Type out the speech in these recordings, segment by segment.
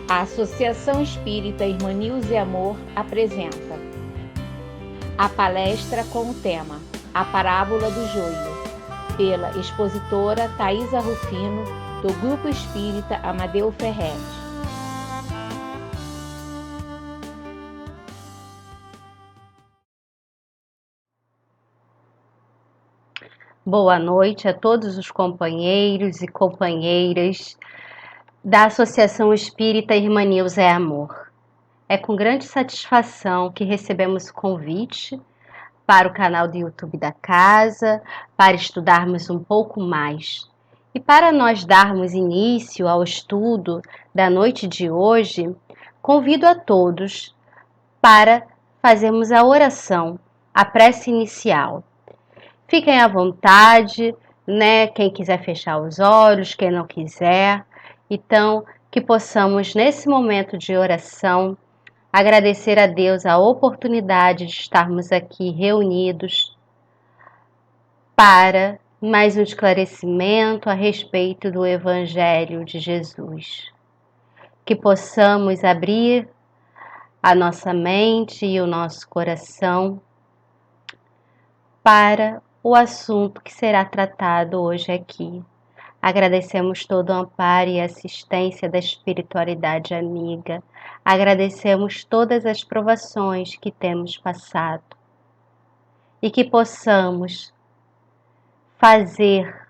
A Associação Espírita Irmã Nilze Amor apresenta a palestra com o tema A Parábola do Joio, pela expositora Thaisa Rufino, do Grupo Espírita Amadeu Ferretti. Boa noite a todos os companheiros e companheiras da Associação Espírita Irmã Nilze Amor. É com grande satisfação que recebemos o convite para o canal do YouTube da casa, para estudarmos um pouco mais. E para nós darmos início ao estudo da noite de hoje, convido a todos para fazermos a oração, a prece inicial. Fiquem à vontade, né? Quem quiser fechar os olhos, quem não quiser. Então, que possamos, nesse momento de oração, agradecer a Deus a oportunidade de estarmos aqui reunidos para mais um esclarecimento a respeito do Evangelho de Jesus. Que possamos abrir a nossa mente e o nosso coração para o assunto que será tratado hoje aqui. Agradecemos todo o amparo e assistência da espiritualidade amiga. Agradecemos todas as provações que temos passado. E que possamos fazer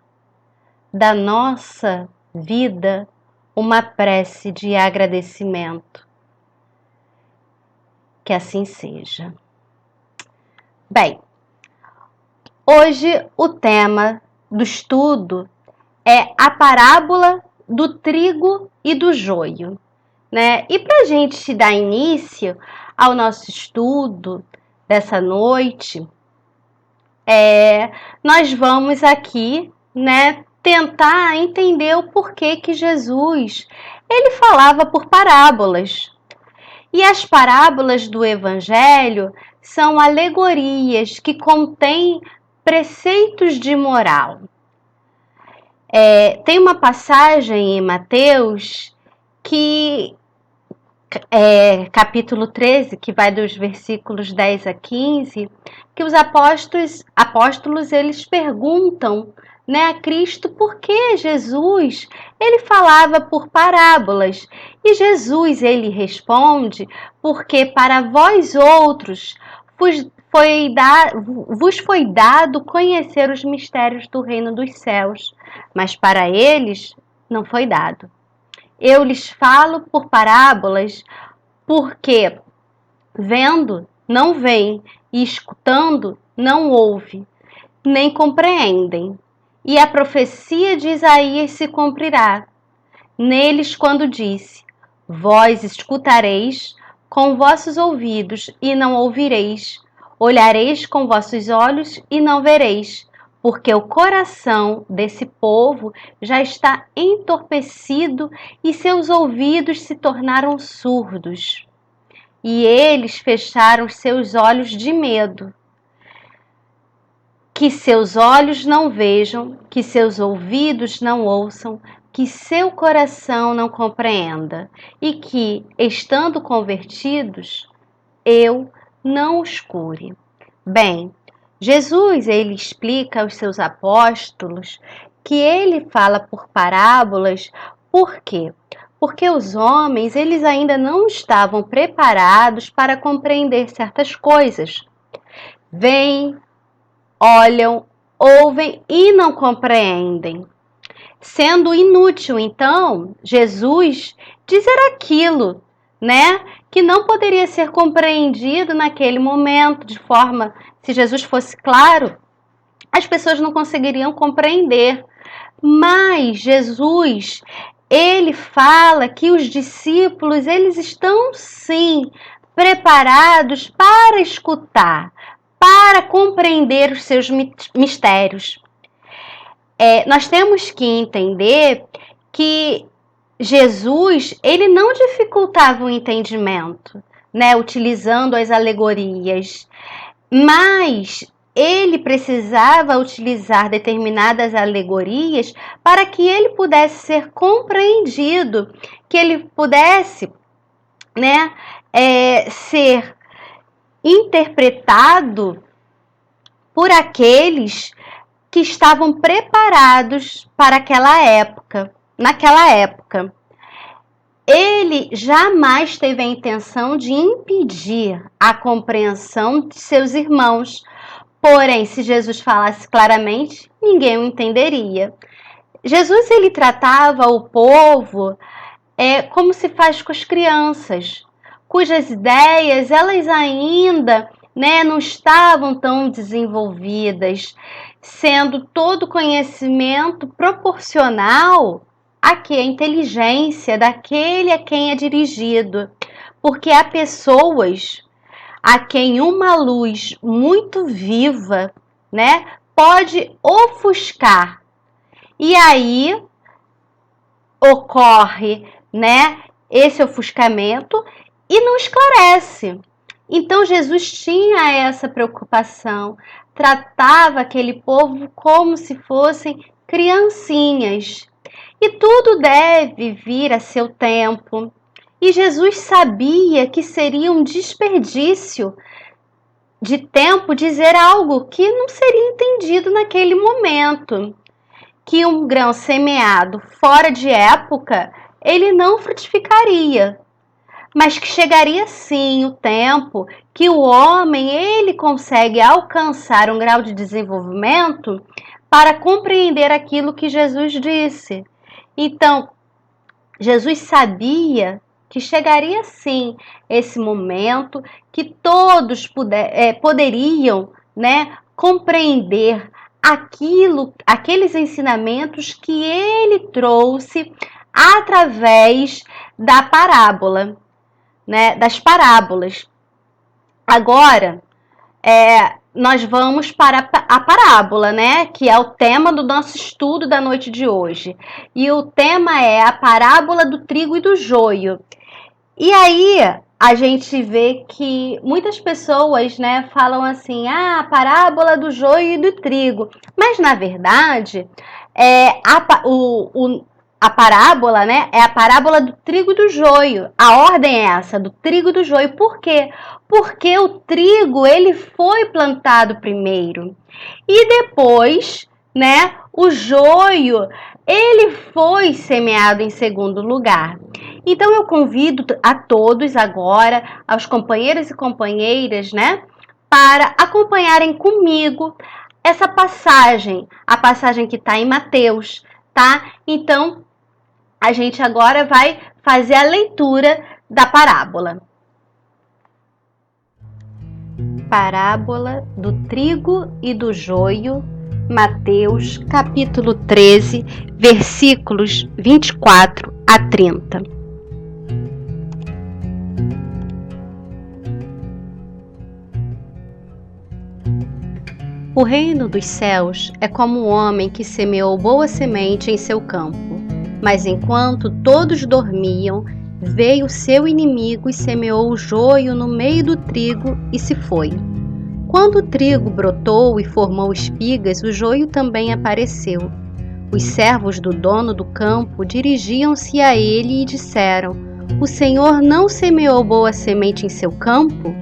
da nossa vida uma prece de agradecimento. Que assim seja. Bem, hoje o tema do estudo é a parábola do trigo e do joio, né? E para a gente dar início ao nosso estudo dessa noite, nós vamos aqui, né, tentar entender o porquê que Jesus ele falava por parábolas. E as parábolas do Evangelho são alegorias que contêm preceitos de moral. Tem uma passagem em Mateus que capítulo 13, que vai dos versículos 10 a 15, que os apóstolos eles perguntam, né, a Cristo por que Jesus ele falava por parábolas. E Jesus ele responde, porque para vós outros vos foi dado conhecer os mistérios do reino dos céus, mas para eles não foi dado. Eu lhes falo por parábolas, porque vendo não veem, e escutando não ouvem, nem compreendem. E a profecia de Isaías se cumprirá neles quando disse: vós escutareis com vossos ouvidos e não ouvireis, olhareis com vossos olhos e não vereis, porque o coração desse povo já está entorpecido e seus ouvidos se tornaram surdos. E eles fecharam seus olhos de medo, que seus olhos não vejam, que seus ouvidos não ouçam, que seu coração não compreenda, e que, estando convertidos, eu não os cure. Bem, Jesus ele explica aos seus apóstolos que ele fala por parábolas. Por quê? Porque os homens eles ainda não estavam preparados para compreender certas coisas. Veem, olham, ouvem e não compreendem. Sendo inútil, então, Jesus dizer aquilo, né, que não poderia ser compreendido naquele momento, de forma, se Jesus fosse claro, as pessoas não conseguiriam compreender. Mas Jesus, ele fala que os discípulos, eles estão sim preparados para escutar, para compreender os seus mistérios. Nós temos que entender que Jesus, ele não dificultava o entendimento, né, utilizando as alegorias, mas ele precisava utilizar determinadas alegorias para que ele pudesse ser compreendido, que ele pudesse, né, ser interpretado por aqueles que estavam preparados para aquela época. Naquela época, ele jamais teve a intenção de impedir a compreensão de seus irmãos. Porém, se Jesus falasse claramente, ninguém o entenderia. Jesus, ele tratava o povo como se faz com as crianças, cujas ideias elas ainda, né, não estavam tão desenvolvidas, sendo todo conhecimento proporcional à inteligência daquele a quem é dirigido. Porque há pessoas a quem uma luz muito viva, né, pode ofuscar. E aí ocorre, né, esse ofuscamento e não esclarece. Então Jesus tinha essa preocupação, tratava aquele povo como se fossem criancinhas. E tudo deve vir a seu tempo. E Jesus sabia que seria um desperdício de tempo dizer algo que não seria entendido naquele momento. Que um grão semeado fora de época, ele não frutificaria. Mas que chegaria sim o tempo que o homem ele consegue alcançar um grau de desenvolvimento para compreender aquilo que Jesus disse. Então, Jesus sabia que chegaria sim esse momento que todos poderiam, né, compreender aqueles ensinamentos que ele trouxe através da parábola, né, das parábolas. Agora, nós vamos para a parábola, né, que é o tema do nosso estudo da noite de hoje. E o tema é a parábola do trigo e do joio. E aí a gente vê que muitas pessoas, né, falam assim, a parábola do joio e do trigo. Mas, na verdade, a parábola, né, é a parábola do trigo e do joio. A ordem é essa, do trigo e do joio. Por quê? Porque o trigo, ele foi plantado primeiro. E depois, né, o joio, ele foi semeado em segundo lugar. Então, eu convido a todos agora, aos companheiros e companheiras, né, para acompanharem comigo essa passagem, a passagem que está em Mateus, tá? Então, a gente agora vai fazer a leitura da parábola. Parábola do trigo e do joio, Mateus, capítulo 13, versículos 24 a 30. O reino dos céus é como um homem que semeou boa semente em seu campo. Mas enquanto todos dormiam, veio seu inimigo e semeou o joio no meio do trigo e se foi. Quando o trigo brotou e formou espigas, o joio também apareceu. Os servos do dono do campo dirigiam-se a ele e disseram: O Senhor não semeou boa semente em seu campo?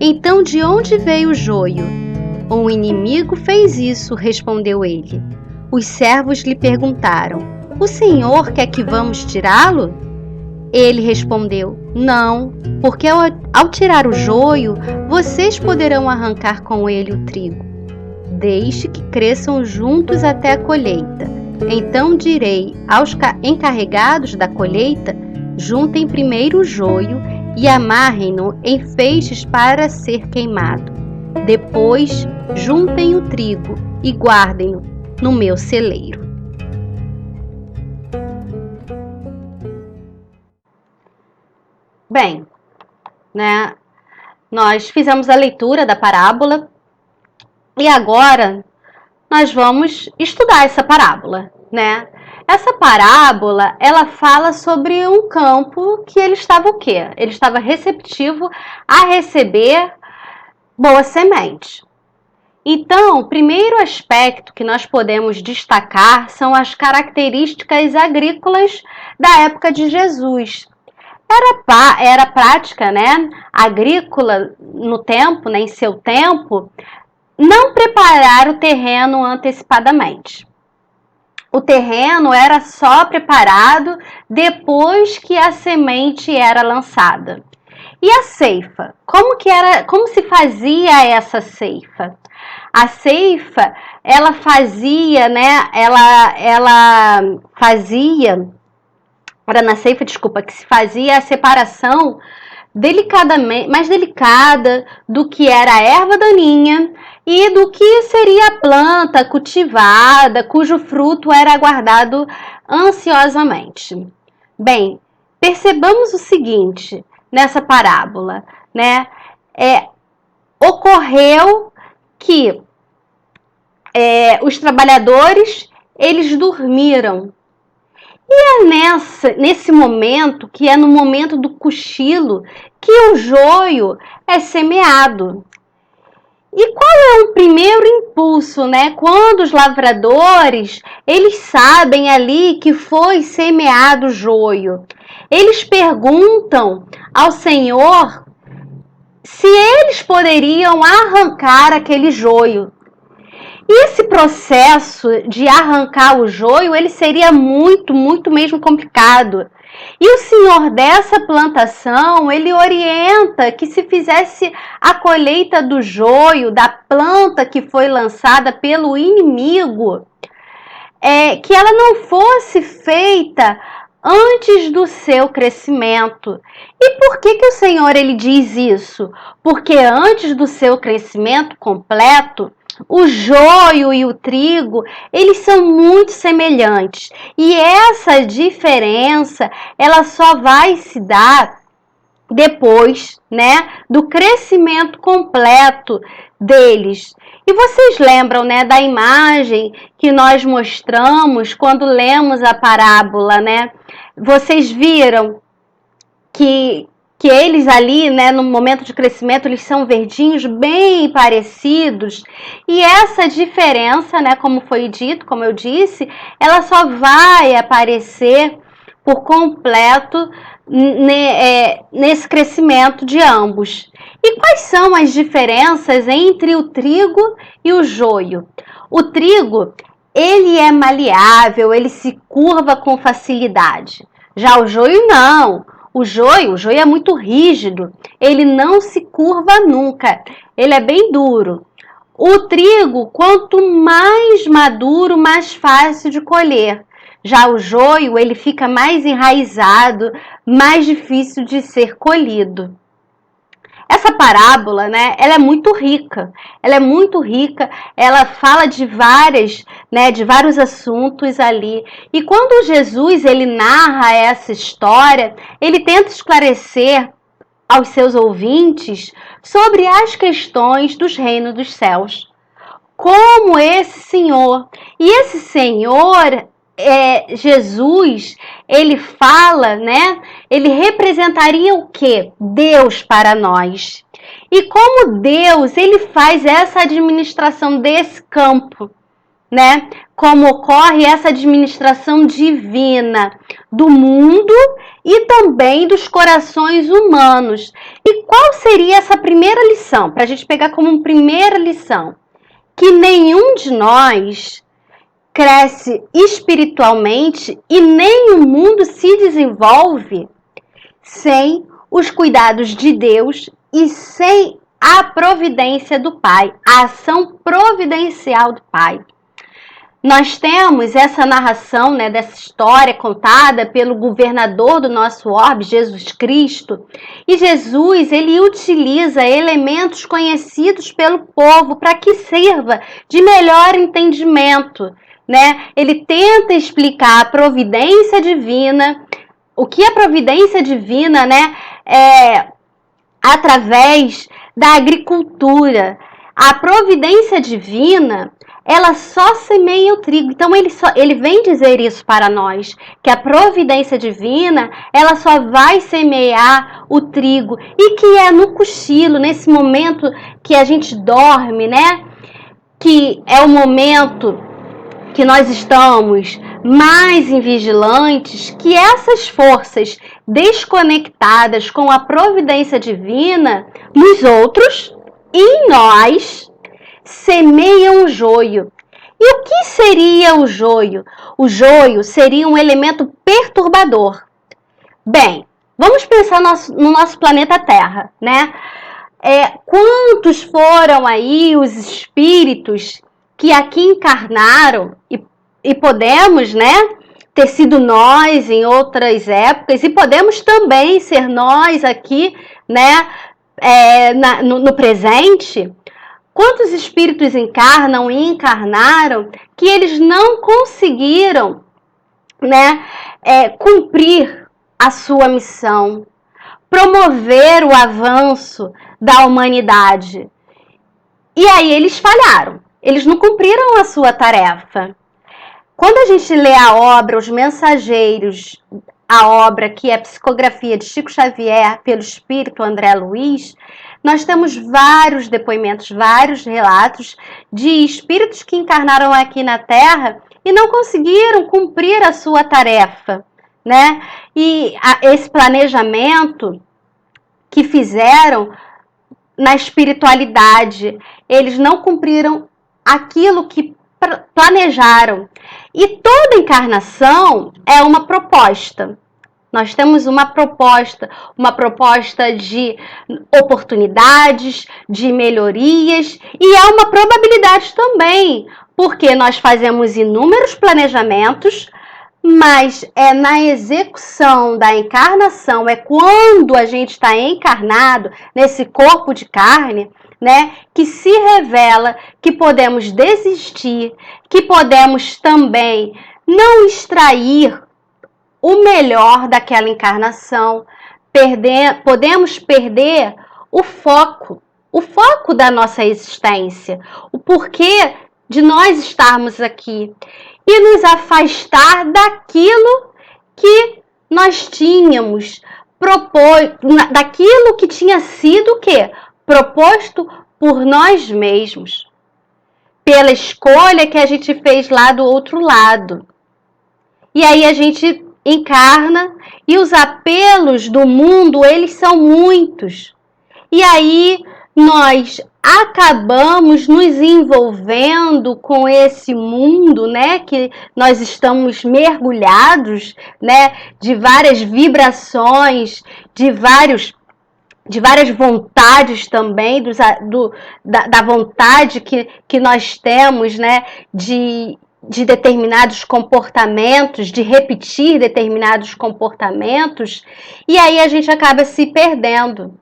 Então de onde veio o joio? O inimigo fez isso, respondeu ele. Os servos lhe perguntaram: O Senhor quer que vamos tirá-lo? Ele respondeu: Não, porque ao tirar o joio, vocês poderão arrancar com ele o trigo. Deixe que cresçam juntos até a colheita. Então direi aos encarregados da colheita: juntem primeiro o joio e amarrem-no em feixes para ser queimado. Depois, juntem o trigo e guardem-no no meu celeiro. Bem, né? Nós fizemos a leitura da parábola e agora nós vamos estudar essa parábola, né? Essa parábola, ela fala sobre um campo que ele estava o quê? Ele estava receptivo a receber boa semente. Então, o primeiro aspecto que nós podemos destacar são as características agrícolas da época de Jesus. Era prática, né, agrícola no tempo, né, em seu tempo, não preparar o terreno antecipadamente. O terreno era só preparado depois que a semente era lançada. E a ceifa? Como se fazia essa ceifa? A ceifa, ela fazia, né? Ela fazia, era na ceifa, desculpa, que se fazia a separação delicadamente, mais delicada do que era a erva daninha e do que seria a planta cultivada, cujo fruto era aguardado ansiosamente. Bem, percebamos o seguinte nessa parábola, né? Ocorreu que os trabalhadores, eles dormiram. E é nesse momento, que é no momento do cochilo, que o joio é semeado. E qual é o primeiro impulso, né? Quando os lavradores, eles sabem ali que foi semeado o joio. Eles perguntam ao Senhor se eles poderiam arrancar aquele joio. E esse processo de arrancar o joio, ele seria muito, muito mesmo complicado. E o senhor dessa plantação, ele orienta que se fizesse a colheita do joio, da planta que foi lançada pelo inimigo, que ela não fosse feita antes do seu crescimento. E por que o Senhor ele diz isso? Porque antes do seu crescimento completo, o joio e o trigo, eles são muito semelhantes. E essa diferença, ela só vai se dar depois, né, do crescimento completo deles. E vocês lembram, né, da imagem que nós mostramos quando lemos a parábola, né? Vocês viram que eles ali, né, no momento de crescimento, eles são verdinhos, bem parecidos. E essa diferença, né, como foi dito, como eu disse, ela só vai aparecer por completo nesse crescimento de ambos. E quais são as diferenças entre o trigo e o joio? O trigo, ele é maleável, ele se curva com facilidade. Já o joio não. O joio é muito rígido, ele não se curva nunca, ele é bem duro. O trigo, quanto mais maduro, mais fácil de colher. Já o joio, ele fica mais enraizado, mais difícil de ser colhido. Essa parábola, né, ela é muito rica, ela fala de vários assuntos ali. E quando Jesus, ele narra essa história, ele tenta esclarecer aos seus ouvintes sobre as questões dos reinos dos céus. Como esse Senhor, Jesus, ele fala, né? Ele representaria o quê? Deus para nós. E como Deus, ele faz essa administração desse campo, né? Como ocorre essa administração divina do mundo e também dos corações humanos. E qual seria essa primeira lição? Para a gente pegar como primeira lição, que nenhum de nós cresce espiritualmente e nem o mundo se desenvolve sem os cuidados de Deus e sem a providência do Pai, a ação providencial do Pai. Nós temos essa narração, né, dessa história contada pelo governador do nosso orbe, Jesus Cristo. E Jesus, ele utiliza elementos conhecidos pelo povo para que sirva de melhor entendimento, né? Ele tenta explicar a providência divina, o que a providência divina, né, através da agricultura. A providência divina, ela só semeia o trigo. Então ele vem dizer isso para nós, que a providência divina, ela só vai semear o trigo, e que é no cochilo, nesse momento que a gente dorme, né? que é o momento que nós estamos mais invigilantes, que essas forças desconectadas com a providência divina nos outros e em nós semeiam o joio. E o que seria o joio? O joio seria um elemento perturbador. Bem, vamos pensar no nosso planeta Terra, né? Quantos foram aí os espíritos que aqui encarnaram e podemos, né, ter sido nós em outras épocas e podemos também ser nós aqui, né, no presente. Quantos espíritos encarnam e encarnaram que eles não conseguiram, né, cumprir a sua missão, promover o avanço da humanidade. E aí eles falharam, eles não cumpriram a sua tarefa. Quando a gente lê a obra Os Mensageiros, a obra que é a psicografia de Chico Xavier pelo espírito André Luiz, nós temos vários depoimentos, vários relatos de espíritos que encarnaram aqui na Terra e não conseguiram cumprir a sua tarefa, né? E esse planejamento que fizeram na espiritualidade, eles não cumpriram aquilo que planejaram. E toda encarnação é uma proposta. Nós temos uma proposta de oportunidades, de melhorias, e é uma probabilidade também, porque nós fazemos inúmeros planejamentos, mas é na execução da encarnação, é quando a gente está encarnado nesse corpo de carne, né, que se revela que podemos desistir, que podemos também não extrair o melhor daquela encarnação, podemos perder o foco da nossa existência, o porquê de nós estarmos aqui e nos afastar daquilo que nós tínhamos proposto, daquilo que tinha sido o quê? Proposto por nós mesmos, pela escolha que a gente fez lá do outro lado. E aí a gente encarna e os apelos do mundo, eles são muitos. E aí nós acabamos nos envolvendo com esse mundo, né, que nós estamos mergulhados, né, de várias vibrações, de várias vontades também, da vontade que nós temos, né, de determinados comportamentos, de repetir determinados comportamentos, e aí a gente acaba se perdendo.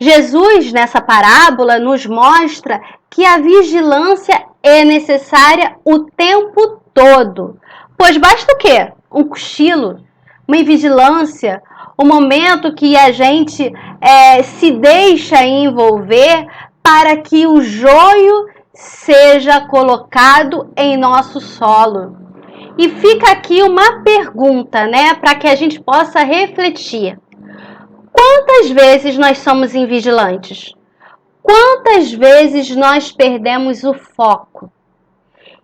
Jesus, nessa parábola, nos mostra que a vigilância é necessária o tempo todo. Pois basta o quê? Um cochilo, uma invigilância, o momento que a gente se deixa envolver para que o joio seja colocado em nosso solo. E fica aqui uma pergunta, né, para que a gente possa refletir. Quantas vezes nós somos invigilantes? Quantas vezes nós perdemos o foco?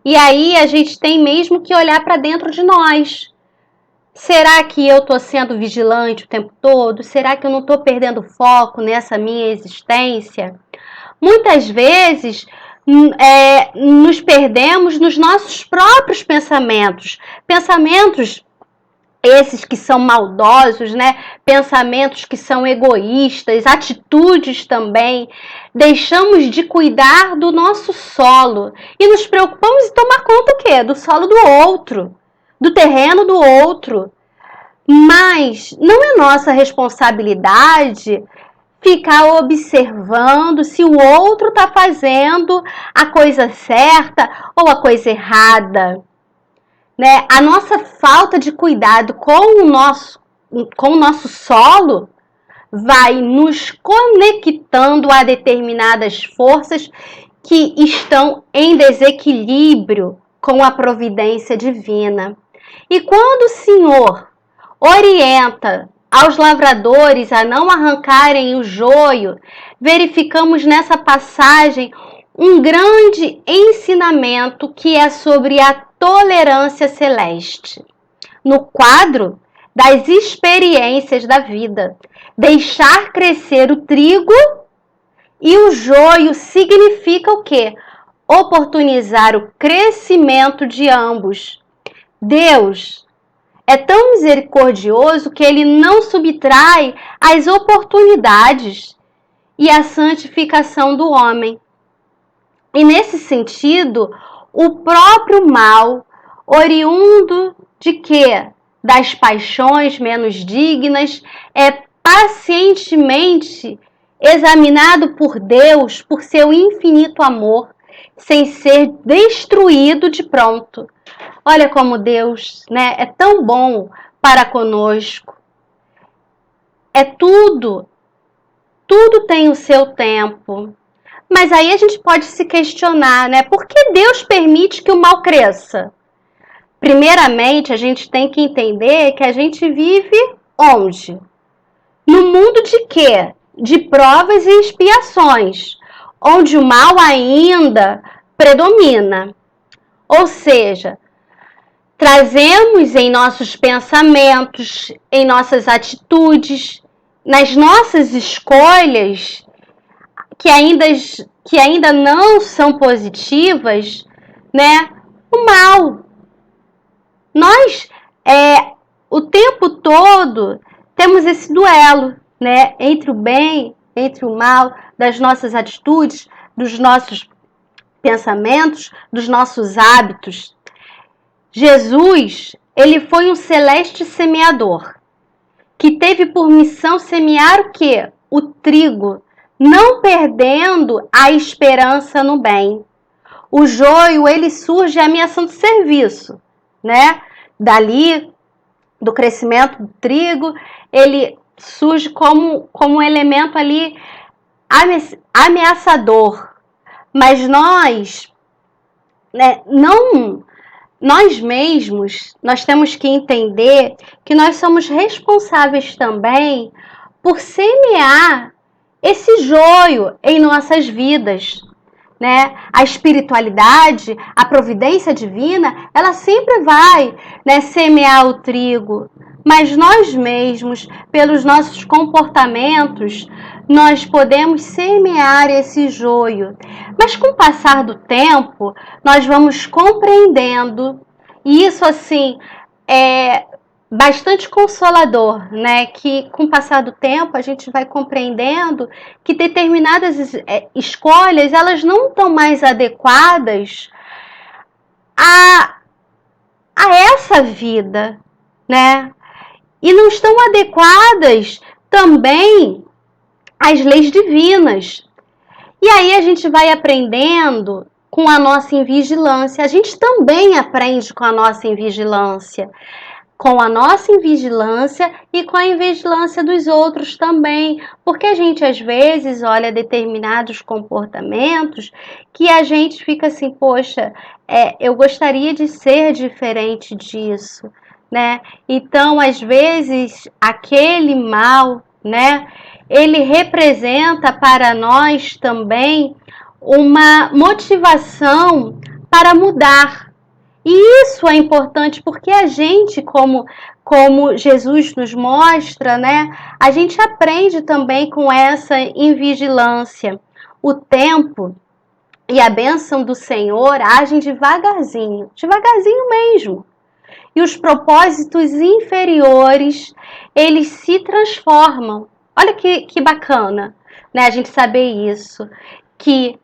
E aí a gente tem mesmo que olhar para dentro de nós. Será que eu estou sendo vigilante o tempo todo? Será que eu não estou perdendo foco nessa minha existência? Muitas vezes nos perdemos nos nossos próprios pensamentos. Pensamentos esses que são maldosos, né? Pensamentos que são egoístas, atitudes também. Deixamos de cuidar do nosso solo e nos preocupamos em tomar conta o quê? Do solo do outro, do terreno do outro. Mas não é nossa responsabilidade ficar observando se o outro está fazendo a coisa certa ou a coisa errada. Né? A nossa falta de cuidado com o nosso solo vai nos conectando a determinadas forças que estão em desequilíbrio com a providência divina. E quando o Senhor orienta aos lavradores a não arrancarem o joio, verificamos nessa passagem um grande ensinamento que é sobre a tolerância celeste. No quadro das experiências da vida, deixar crescer o trigo e o joio significa o quê? Oportunizar o crescimento de ambos. Deus é tão misericordioso que ele não subtrai as oportunidades e a santificação do homem. E nesse sentido, o próprio mal, oriundo de quê? Das paixões menos dignas, é pacientemente examinado por Deus por seu infinito amor, sem ser destruído de pronto. Olha como Deus, né, é tão bom para conosco. É tudo tem o seu tempo. Mas aí a gente pode se questionar, né? Por que Deus permite que o mal cresça? Primeiramente, a gente tem que entender que a gente vive onde? No mundo de quê? De provas e expiações, onde o mal ainda predomina. Ou seja, trazemos em nossos pensamentos, em nossas atitudes, nas nossas escolhas, que ainda não são positivas, né? O mal. Nós, o tempo todo, temos esse duelo, né? Entre o bem, entre o mal, das nossas atitudes, dos nossos pensamentos, dos nossos hábitos. Jesus, ele foi um celeste semeador, que teve por missão semear o quê? O trigo, não perdendo a esperança no bem. O joio, ele surge ameaçando o serviço, né? Dali, do crescimento do trigo, ele surge como um elemento ali ameaçador. Mas nós, né, nós mesmos, nós temos que entender que nós somos responsáveis também por semear esse joio em nossas vidas, né? A espiritualidade, a providência divina, ela sempre vai, né, semear o trigo, mas nós mesmos, pelos nossos comportamentos, nós podemos semear esse joio. Mas com o passar do tempo, nós vamos compreendendo, e isso assim é bastante consolador, né? Que com o passar do tempo a gente vai compreendendo que determinadas escolhas elas não estão mais adequadas a essa vida, né? E não estão adequadas também às leis divinas. E aí a gente vai aprendendo com a nossa invigilância. A gente também aprende com a nossa invigilância. Com a nossa invigilância e com a invigilância dos outros também, porque a gente às vezes olha determinados comportamentos que a gente fica assim, poxa, eu gostaria de ser diferente disso, né? Então, às vezes, aquele mal, né, ele representa para nós também uma motivação para mudar. E isso é importante porque a gente, como Jesus nos mostra, né, a gente aprende também com essa invigilância. O tempo e a bênção do Senhor agem devagarzinho mesmo. E os propósitos inferiores, eles se transformam. Olha que bacana, né, a gente saber isso, que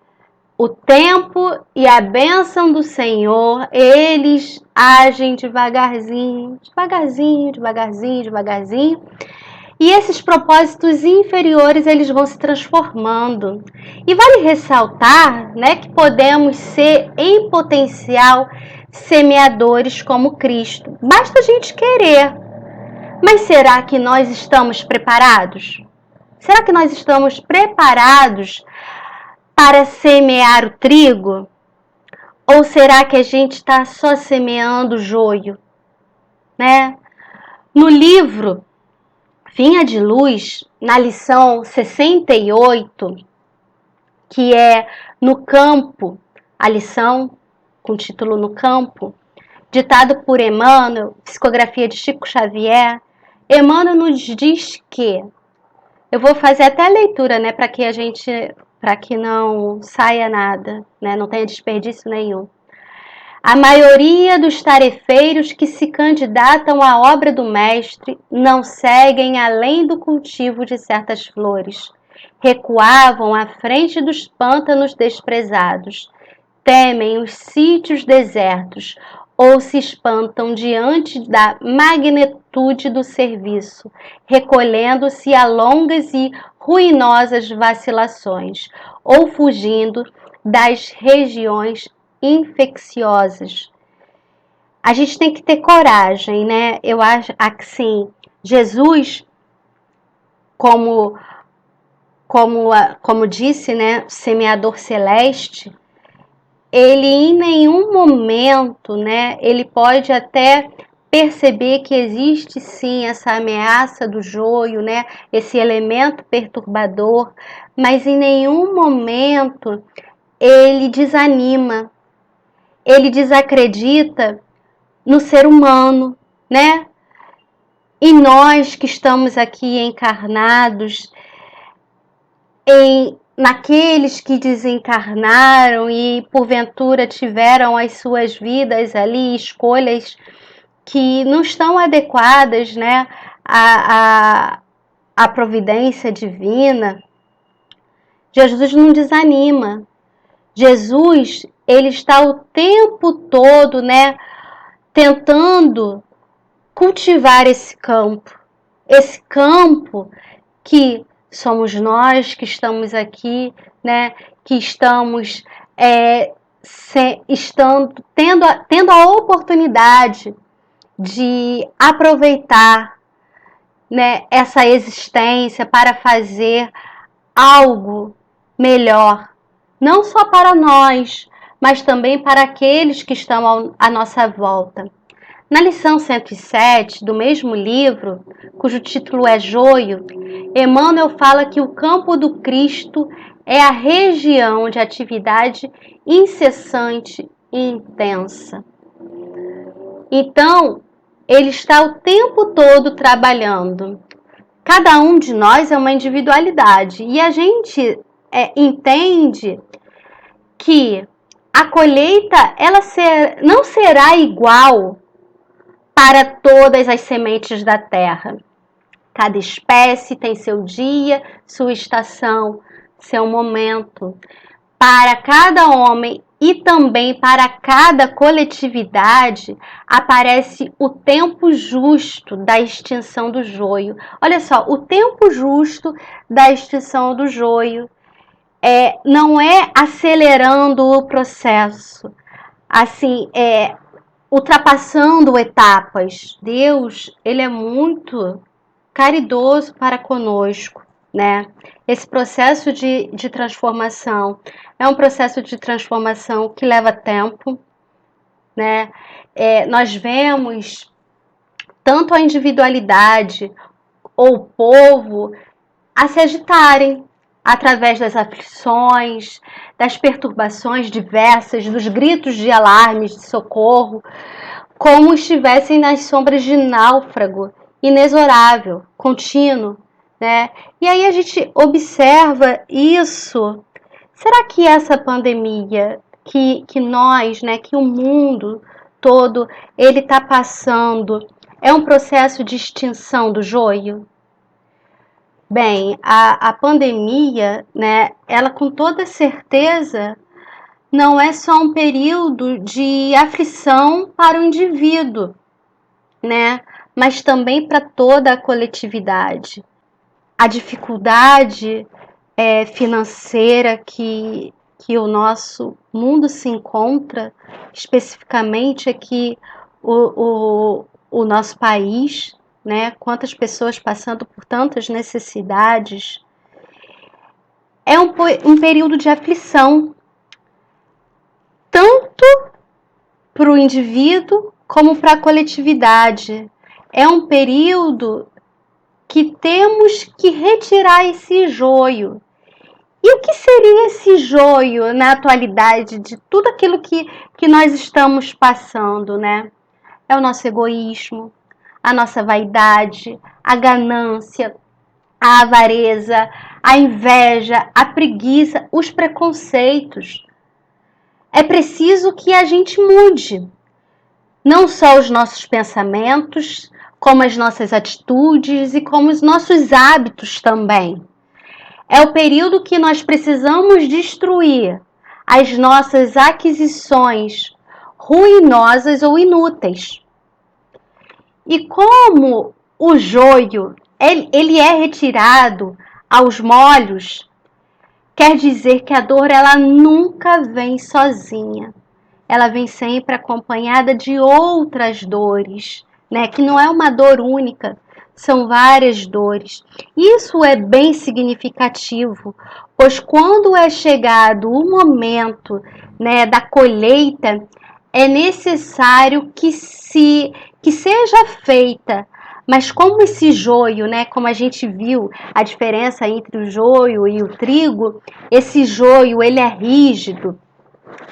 o tempo e a bênção do Senhor, eles agem devagarzinho. E esses propósitos inferiores, eles vão se transformando. E vale ressaltar, né, que podemos ser, em potencial, semeadores como Cristo. Basta a gente querer. Mas será que nós estamos preparados? Será que nós estamos preparados para semear o trigo? Ou será que a gente está só semeando joio, né? No livro Vinha de Luz, na lição 68, que é No Campo, a lição com o título No Campo, ditado por Emmanuel, psicografia de Chico Xavier. Emmanuel nos diz que, eu vou fazer até a leitura, né, para que não saia nada, né, não tenha desperdício nenhum. A maioria dos tarefeiros que se candidatam à obra do mestre não seguem além do cultivo de certas flores. Recuavam à frente dos pântanos desprezados, temem os sítios desertos ou se espantam diante da magnitude do serviço, recolhendo-se a longas e ruinosas vacilações ou fugindo das regiões infecciosas. A gente tem que ter coragem, né? Eu acho assim, Jesus, como disse, né, semeador celeste, ele em nenhum momento, né, ele pode até perceber que existe sim essa ameaça do joio, né, esse elemento perturbador, mas em nenhum momento ele desanima, ele desacredita no ser humano, né? E nós que estamos aqui encarnados, naqueles que desencarnaram e porventura tiveram as suas vidas ali, escolhas que não estão adequadas, né, à providência divina, Jesus não desanima. Jesus, ele está o tempo todo, né, tentando cultivar esse campo que somos nós que estamos aqui, né, que estamos tendo a oportunidade de aproveitar, né, essa existência para fazer algo melhor, não só para nós, mas também para aqueles que estão à nossa volta. Na lição 107 do mesmo livro, cujo título é Joio, Emmanuel fala que o campo do Cristo é a região de atividade incessante e intensa. Então, ele está o tempo todo trabalhando. Cada um de nós é uma individualidade e a gente entende que a colheita não será igual para todas as sementes da terra. Cada espécie tem seu dia, sua estação, seu momento. Para cada homem e também para cada coletividade aparece o tempo justo da extinção do joio. Olha só, o tempo justo da extinção do joio não é acelerando o processo, assim, ultrapassando etapas. Deus, ele é muito caridoso para conosco, né? Esse processo de transformação é um processo de transformação que leva tempo, né? Nós vemos tanto a individualidade ou o povo a se agitarem através das aflições, das perturbações diversas, dos gritos de alarmes de socorro, como estivessem nas sombras de náufrago inexorável, contínuo, né? E aí a gente observa isso. Será que essa pandemia que nós, né, que o mundo todo, ele está passando, é um processo de extinção do joio? Bem, a pandemia, né, ela com toda certeza não é só um período de aflição para o indivíduo, né, mas também para toda a coletividade. A dificuldade financeira que o nosso mundo se encontra, especificamente aqui o nosso país, né? Quantas pessoas passando por tantas necessidades. É um período de aflição, tanto para o indivíduo como para a coletividade. É um período que temos que retirar esse joio. E E o que seria esse joio na atualidade de tudo aquilo que nós estamos passando, né? É o nosso egoísmo, a nossa vaidade, a ganância, a avareza, a inveja, a preguiça, os preconceitos. É preciso que a gente mude, não só os nossos pensamentos, como as nossas atitudes e como os nossos hábitos também. É o período que nós precisamos destruir as nossas aquisições ruinosas ou inúteis. E como o joio ele é retirado aos molhos, quer dizer que a dor ela nunca vem sozinha. Ela vem sempre acompanhada de outras dores, né? Que não é uma dor única, são várias dores. Isso é bem significativo, pois quando é chegado o momento, né, da colheita, é necessário que seja feita. Mas como esse joio, né, como a gente viu a diferença entre o joio e o trigo, esse joio ele é rígido,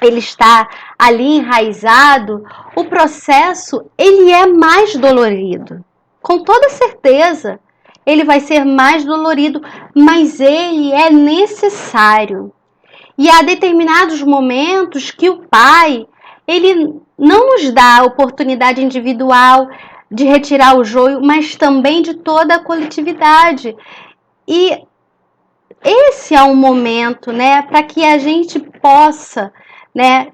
ele está ali enraizado, o processo ele é mais dolorido. Com toda certeza, ele vai ser mais dolorido, mas ele é necessário. E há determinados momentos que o Pai, ele não nos dá a oportunidade individual de retirar o joio, mas também de toda a coletividade. E esse é um momento, né, para que a gente possa, né,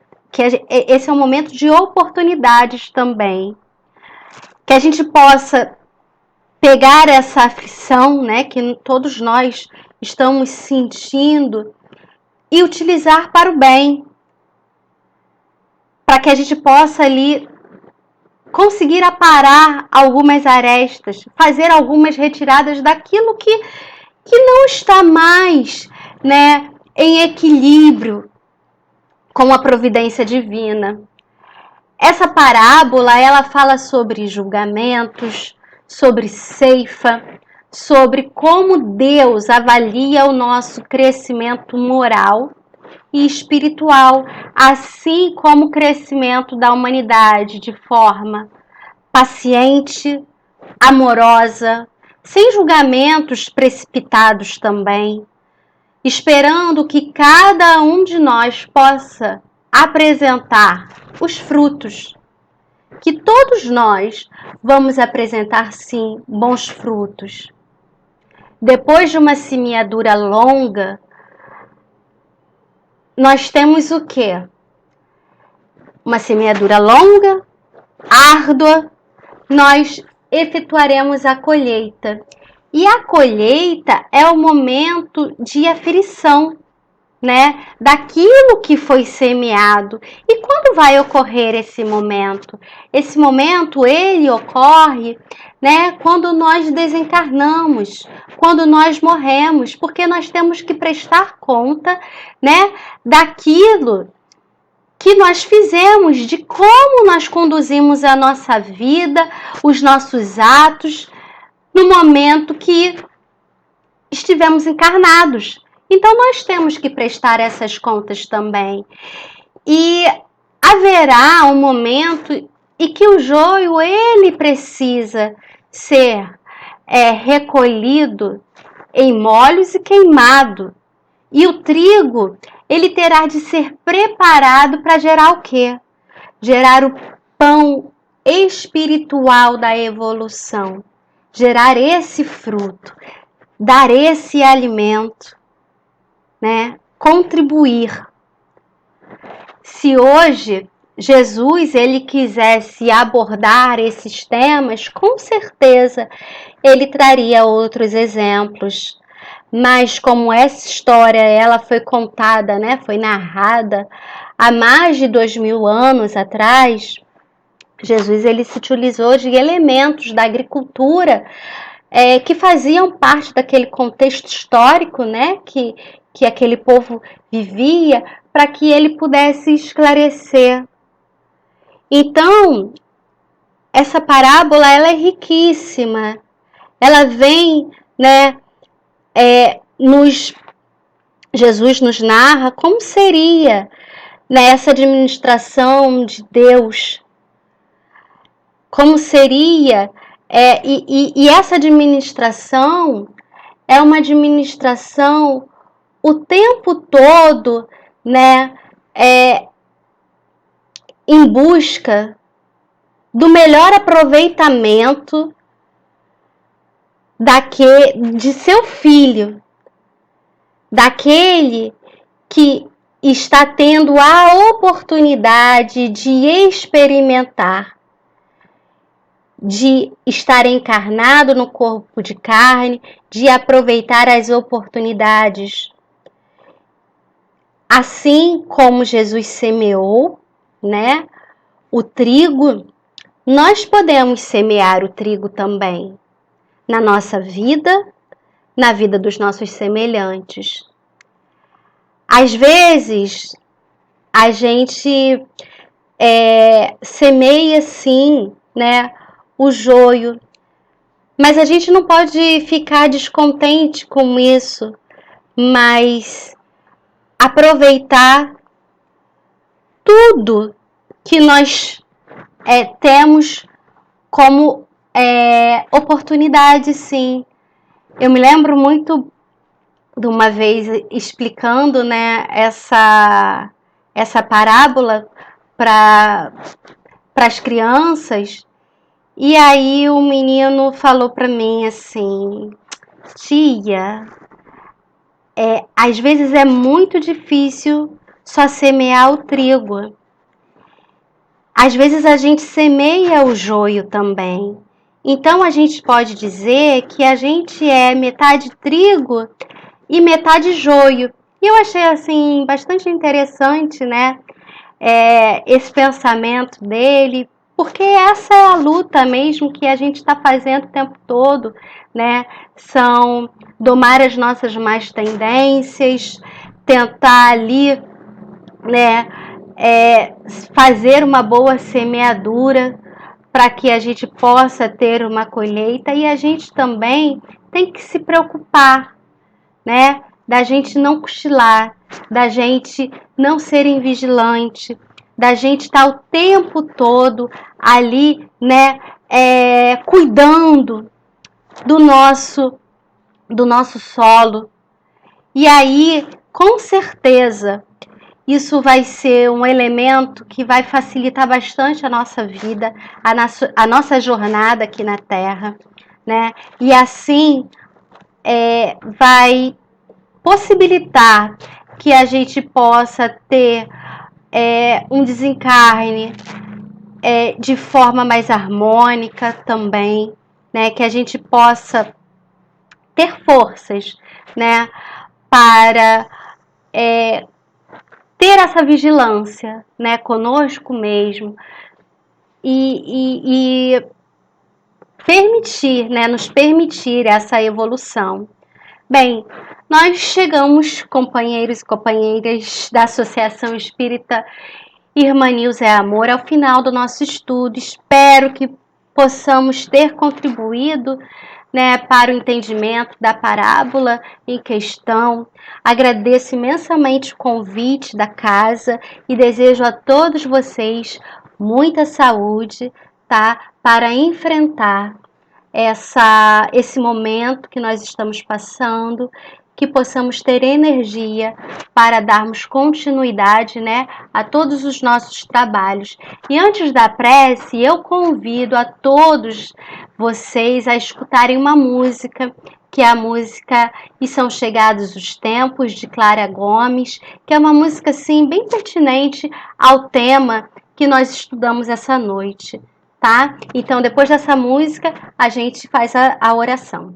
esse é um momento de oportunidades também, que a gente possa pegar essa aflição, né, que todos nós estamos sentindo e utilizar para o bem, para que a gente possa ali conseguir aparar algumas arestas, fazer algumas retiradas daquilo que não está mais, né, em equilíbrio com a providência divina. Essa parábola, ela fala sobre julgamentos, sobre ceifa, sobre como Deus avalia o nosso crescimento moral e espiritual, assim como o crescimento da humanidade de forma paciente, amorosa, sem julgamentos precipitados também, esperando que cada um de nós possa apresentar os frutos, que todos nós vamos apresentar sim bons frutos. Depois de uma semeadura longa, nós temos o quê? Uma semeadura longa, árdua, nós efetuaremos a colheita. E a colheita é o momento de aferição, né, daquilo que foi semeado. E quando vai ocorrer esse momento? Esse momento, ele ocorre, né, quando nós desencarnamos, quando nós morremos, porque nós temos que prestar conta, né, daquilo que nós fizemos, de como nós conduzimos a nossa vida, os nossos atos, no momento que estivemos encarnados. Então, nós temos que prestar essas contas também. E haverá um momento em que o joio, ele precisa ser recolhido em molhos e queimado. E o trigo, ele terá de ser preparado para gerar o quê? Gerar o pão espiritual da evolução. Gerar esse fruto, dar esse alimento, né? Contribuir. Se hoje Jesus ele quisesse abordar esses temas, com certeza ele traria outros exemplos. Mas como essa história ela foi contada, né, foi narrada há mais de 2000 anos atrás, Jesus ele se utilizou de elementos da agricultura que faziam parte daquele contexto histórico, né, que aquele povo vivia, para que ele pudesse esclarecer. Então, essa parábola ela é riquíssima. Ela vem, né, nos Jesus nos narra como seria, né, essa administração de Deus, como seria, e essa administração é uma administração o tempo todo, né, em busca do melhor aproveitamento de seu filho, daquele que está tendo a oportunidade de experimentar, de estar encarnado no corpo de carne, de aproveitar as oportunidades. Assim como Jesus semeou, né, o trigo, nós podemos semear o trigo também na nossa vida, na vida dos nossos semelhantes. Às vezes, a gente semeia sim, né, o joio, mas a gente não pode ficar descontente com isso, mas aproveitar tudo que nós temos como oportunidade, sim. Eu me lembro muito de uma vez explicando, né, essa parábola para as crianças, e aí o menino falou para mim assim: tia, às vezes é muito difícil só semear o trigo. Às vezes a gente semeia o joio também. Então a gente pode dizer que a gente é metade trigo e metade joio. E eu achei assim bastante interessante, né? Esse pensamento dele, porque essa é a luta mesmo que a gente está fazendo o tempo todo, né? São domar as nossas más tendências, tentar ali, né, fazer uma boa semeadura para que a gente possa ter uma colheita, e a gente também tem que se preocupar, né, da gente não cochilar, da gente não ser invigilante, da gente estar o tempo todo ali, né, cuidando do nosso solo. E aí, com certeza, isso vai ser um elemento que vai facilitar bastante a nossa vida, a nossa jornada aqui na Terra, né? E assim vai possibilitar que a gente possa ter um desencarne de forma mais harmônica também, né? Que a gente possa ter forças, né? Para ter essa vigilância, né, conosco mesmo, e permitir, né, nos permitir essa evolução. Bem, nós chegamos, companheiros e companheiras da Associação Espírita Irmã Nilza é Amor, ao final do nosso estudo. Espero que possamos ter contribuído, né, para o entendimento da parábola em questão. Agradeço imensamente o convite da casa e desejo a todos vocês muita saúde, tá, para enfrentar esse momento que nós estamos passando, que possamos ter energia para darmos continuidade, né, a todos os nossos trabalhos. E antes da prece, eu convido a todos vocês a escutarem uma música, que é a música E São Chegados os Tempos, de Clara Gomes, que é uma música, assim, bem pertinente ao tema que nós estudamos essa noite, tá? Então, depois dessa música, a gente faz a oração.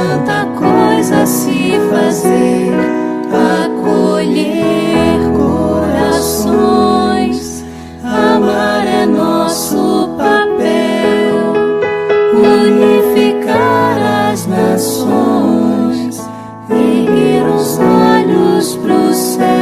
tanta coisa a se fazer, acolher corações. Amar é nosso papel, unificar as nações, erguer os olhos pro céu.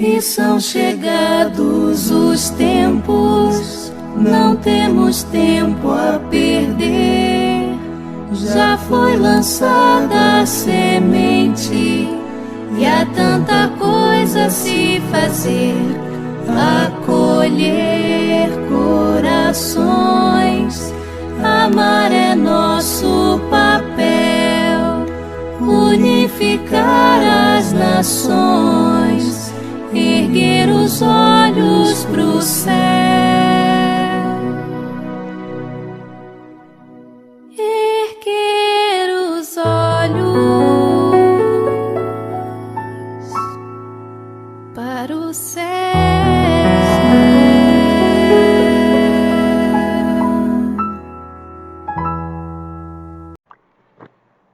E são chegados os tempos, não temos tempo a perder. Já foi lançada a semente e há tanta coisa a se fazer, acolher corações. Amar é nosso papel, unificar as nações, erguer os olhos pro céu. Erguer os olhos para o céu.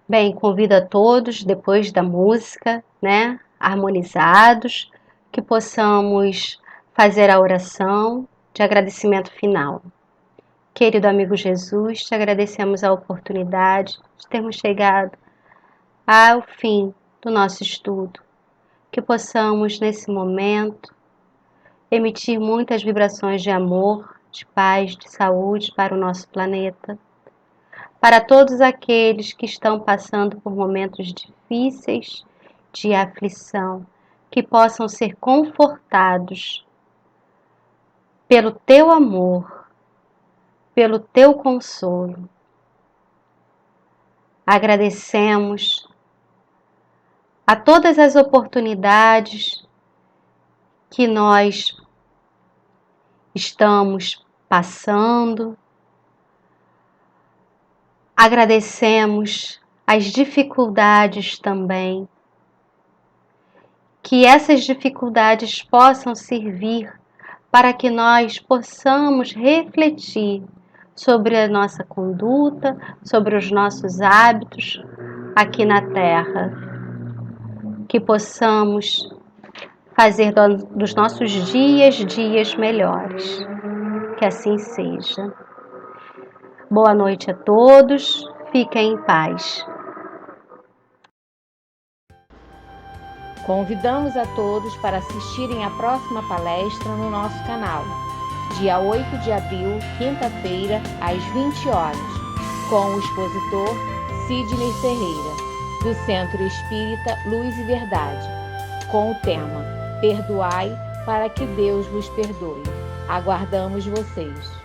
Bem, convido a todos, depois da música, né, harmonizados, que possamos fazer a oração de agradecimento final. Querido amigo Jesus, te agradecemos a oportunidade de termos chegado ao fim do nosso estudo. Que possamos, nesse momento, emitir muitas vibrações de amor, de paz, de saúde para o nosso planeta. Para todos aqueles que estão passando por momentos difíceis de aflição, que possam ser confortados pelo teu amor, pelo teu consolo. Agradecemos a todas as oportunidades que nós estamos passando. Agradecemos as dificuldades também. Que essas dificuldades possam servir para que nós possamos refletir sobre a nossa conduta, sobre os nossos hábitos aqui na Terra. Que possamos fazer dos nossos dias melhores. Que assim seja. Boa noite a todos, fiquem em paz. Convidamos a todos para assistirem à próxima palestra no nosso canal, dia 8 de abril, quinta-feira, às 20 horas, com o expositor Sidney Ferreira, do Centro Espírita Luz e Verdade, com o tema Perdoai para que Deus vos perdoe. Aguardamos vocês!